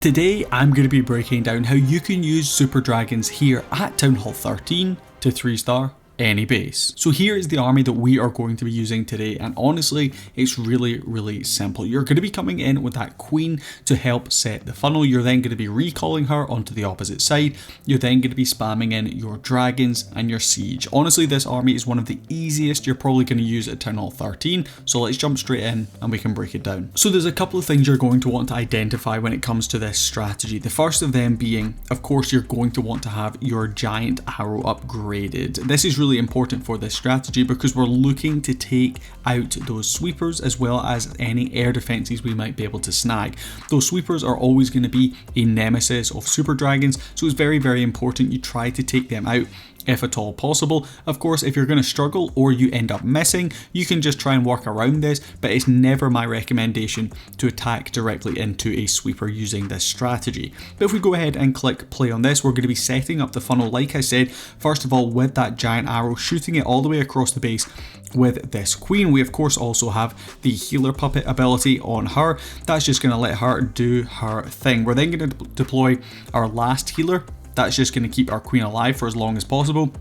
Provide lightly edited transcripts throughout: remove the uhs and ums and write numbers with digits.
Today I'm going to be breaking down how you can use super dragons here at Townhall 13 to 3-star any base. So here is the army that we are going to be using today, and honestly it's really simple. You're going to be coming in with that queen to help set the funnel. You're then going to be recalling her onto the opposite side. You're then going to be spamming in your dragons and your siege. Honestly, this army is one of the easiest you're probably going to use at Townhall 13, so let's jump straight in and we can break it down. So there's a couple of things you're going to want to identify when it comes to this strategy. The first of them being, of course, you're going to want to have your giant arrow upgraded. This is really important for this strategy because we're looking to take out those sweepers as well as any air defenses we might be able to snag. Those sweepers are always going to be a nemesis of super dragons, so it's very important you try to take them out if at all possible. Of course, if you're going to struggle or you end up missing, you can just try and work around this, but it's never my recommendation to attack directly into a sweeper using this strategy. But if we go ahead and click play on this, we're going to be setting up the funnel, like I said, first of all with that giant arrow, shooting it all the way across the base with this queen. We of course also have the healer puppet ability on her. That's just going to let her do her thing. We're then going to deploy our last healer. That's just going to keep our queen alive for as long as possible.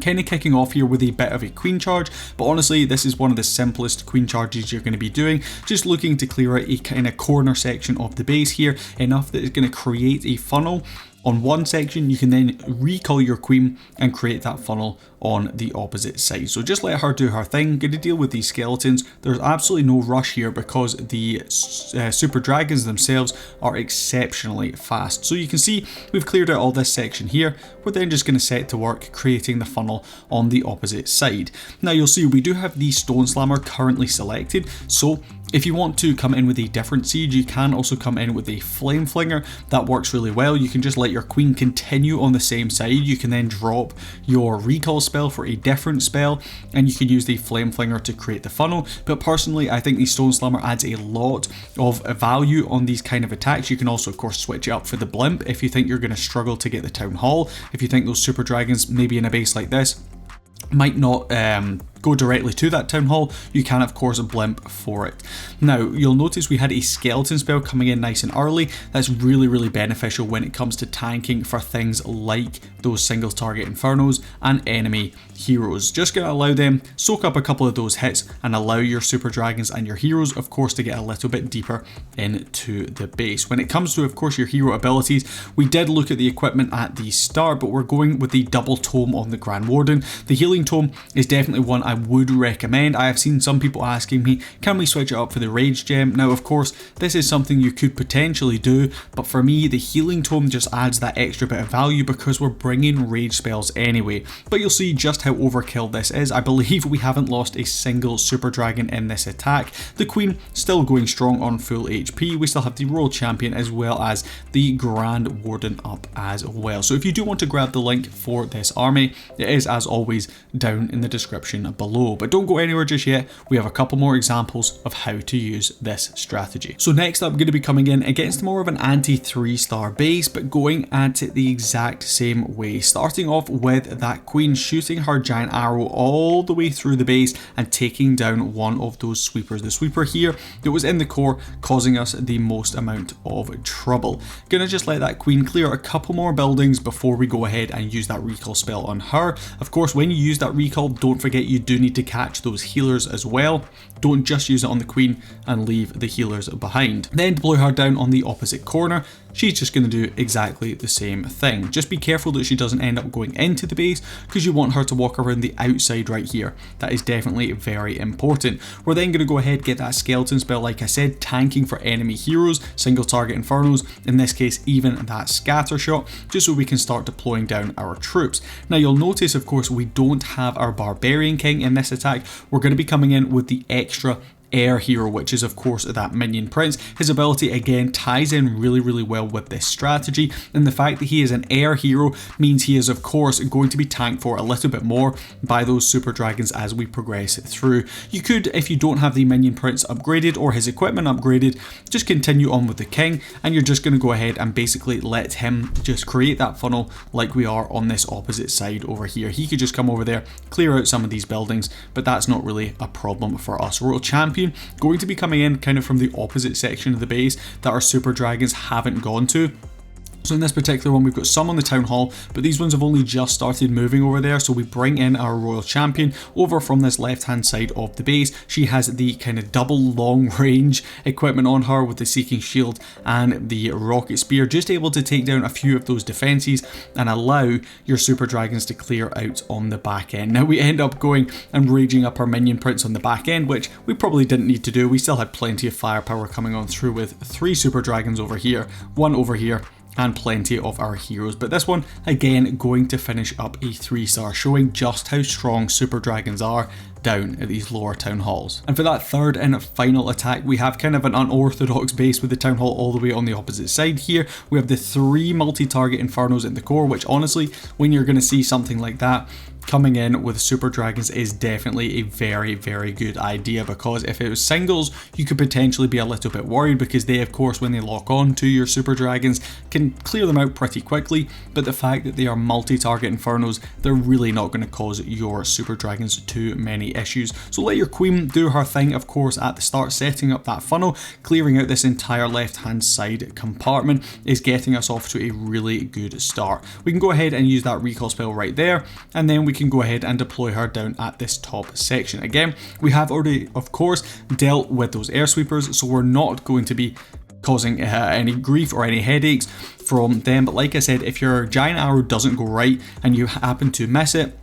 Kind of kicking off here with a bit of a queen charge, but honestly this is one of the simplest queen charges you're going to be doing, just looking to clear out a kind of corner section of the base here, enough that it's going to create a funnel on one section. You can then recall your queen and create that funnel on the opposite side. So just let her do her thing. Going to deal with these skeletons. There's absolutely no rush here because the super dragons themselves are exceptionally fast. So you can see we've cleared out all this section here. We're then just going to set to work creating the funnel on the opposite side. Now you'll see we do have the stone slammer currently selected, so if you want to come in with a different siege, you can also come in with a flame flinger. That works really well. You can just let your queen continue on the same side. You can then drop your recall spell for a different spell, and you can use the flame flinger to create the funnel. But personally, I think the stone slammer adds a lot of value on these kind of attacks. You can also of course switch it up for the blimp if you think you're going to struggle to get the town hall. If you think those super dragons, maybe in a base like this, might not go directly to that town hall, you can of course blimp for it. Now you'll notice we had a skeleton spell coming in nice and early. That's really beneficial when it comes to tanking for things like those single target infernos and enemy heroes. Just going to allow them soak up a couple of those hits and allow your super dragons and your heroes of course to get a little bit deeper into the base. When it comes to of course your hero abilities, we did look at the equipment at the start, but we're going with the double tome on the Grand Warden. The healing tome is definitely one I would recommend. I have seen some people asking me, can we switch it up for the rage gem? Now of course this is something you could potentially do, but for me the healing tome just adds that extra bit of value because we're bringing rage spells anyway. But you'll see just how overkill this is. I believe we haven't lost a single super dragon in this attack. The queen still going strong on full HP. We still have the royal champion as well as the Grand Warden up as well. So if you do want to grab the link for this army, it is as always down in the description below. But don't go anywhere just yet. We have a couple more examples of how to use this strategy. So next up, I'm going to be coming in against more of an anti 3-star base, but going at it the exact same way. Starting off with that queen shooting her giant arrow all the way through the base and taking down one of those sweepers. The sweeper here that was in the core causing us the most amount of trouble. Gonna just let that queen clear a couple more buildings before we go ahead and use that recall spell on her. Of course, when you use that recall, don't forget you do need to catch those healers as well. Don't just use it on the queen and leave the healers behind. Then deploy her down on the opposite corner. She's just going to do exactly the same thing. Just be careful that she doesn't end up going into the base because you want her to walk around the outside right here. That is definitely very important. We're then going to go ahead, get that skeleton spell, like I said, tanking for enemy heroes, single target infernos, in this case even that scatter shot, just so we can start deploying down our troops. Now you'll notice of course we don't have our barbarian king in this attack. We're going to be coming in with the extra air hero, which is of course that minion prince. His ability again ties in really well with this strategy, and the fact that he is an air hero means he is of course going to be tanked for a little bit more by those super dragons as we progress through. You could, if you don't have the minion prince upgraded or his equipment upgraded, just continue on with the king, and you're just going to go ahead and basically let him just create that funnel like we are on this opposite side over here. He could just come over there, clear out some of these buildings, but that's not really a problem for us. Royal champion champion, going to be coming in kind of from the opposite section of the base that our super dragons haven't gone to. So in this particular one, we've got some on the Town Hall, but these ones have only just started moving over there. So we bring in our Royal Champion over from this left-hand side of the base. She has the kind of double long range equipment on her with the Seeking Shield and the Rocket Spear, just able to take down a few of those defenses and allow your Super Dragons to clear out on the back end. Now we end up going and raging up our Minion Prince on the back end, which we probably didn't need to do. We still had plenty of firepower coming on through with 3 Super Dragons over here, 1 over here, and plenty of our heroes. But this one, again, going to finish up a 3-star, showing just how strong Super Dragons are down at these lower Town Halls. And for that third and final attack, we have kind of an unorthodox base with the Town Hall all the way on the opposite side here. We have the 3 multi-target Infernos in the core, which honestly, when you're going to see something like that, coming in with Super Dragons is definitely a very, very good idea, because if it was singles, you could potentially be a little bit worried, because they, of course, when they lock on to your Super Dragons, can clear them out pretty quickly. But the fact that they are multi-target Infernos, they're really not going to cause your Super Dragons too many issues. So let your Queen do her thing, of course, at the start, setting up that funnel, clearing out this entire left-hand side compartment is getting us off to a really good start. We can go ahead and use that recall spell right there, and then we can go ahead and deploy her down at this top section. Again, we have already, of course, dealt with those air sweepers, so we're not going to be causing any grief or any headaches from them. But like I said, if your giant arrow doesn't go right and you happen to miss it,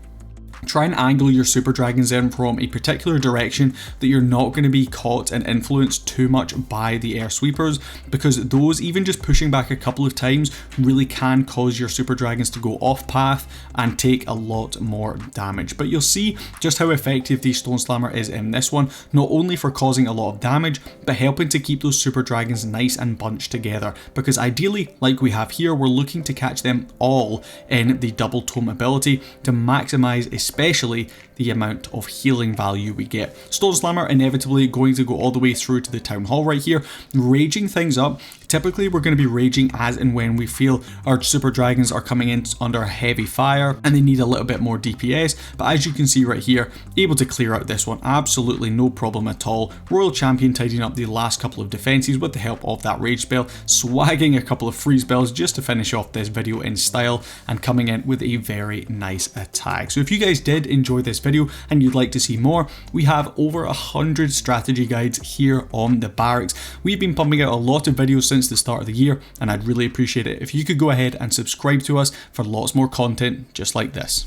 try and angle your Super Dragons in from a particular direction that you're not going to be caught and influenced too much by the air sweepers, because those, even just pushing back a couple of times, really can cause your Super Dragons to go off path and take a lot more damage. But you'll see just how effective the Stone Slammer is in this one, not only for causing a lot of damage, but helping to keep those Super Dragons nice and bunched together, because ideally, like we have here, we're looking to catch them all in the double tome ability to maximize especially the amount of healing value we get. Stone Slammer inevitably going to go all the way through to the Town Hall right here, raging things up. Typically we're going to be raging as and when we feel our Super Dragons are coming in under heavy fire and they need a little bit more DPS, but as you can see right here, able to clear out this one absolutely no problem at all. Royal Champion tidying up the last couple of defenses with the help of that rage spell, swagging a couple of free spells just to finish off this video in style, and coming in with a very nice attack. So if you guys did enjoy this video and you'd like to see more, we have over 100 strategy guides here on the Barracks. We've been pumping out a lot of videos since the start of the year, and I'd really appreciate it if you could go ahead and subscribe to us for lots more content just like this.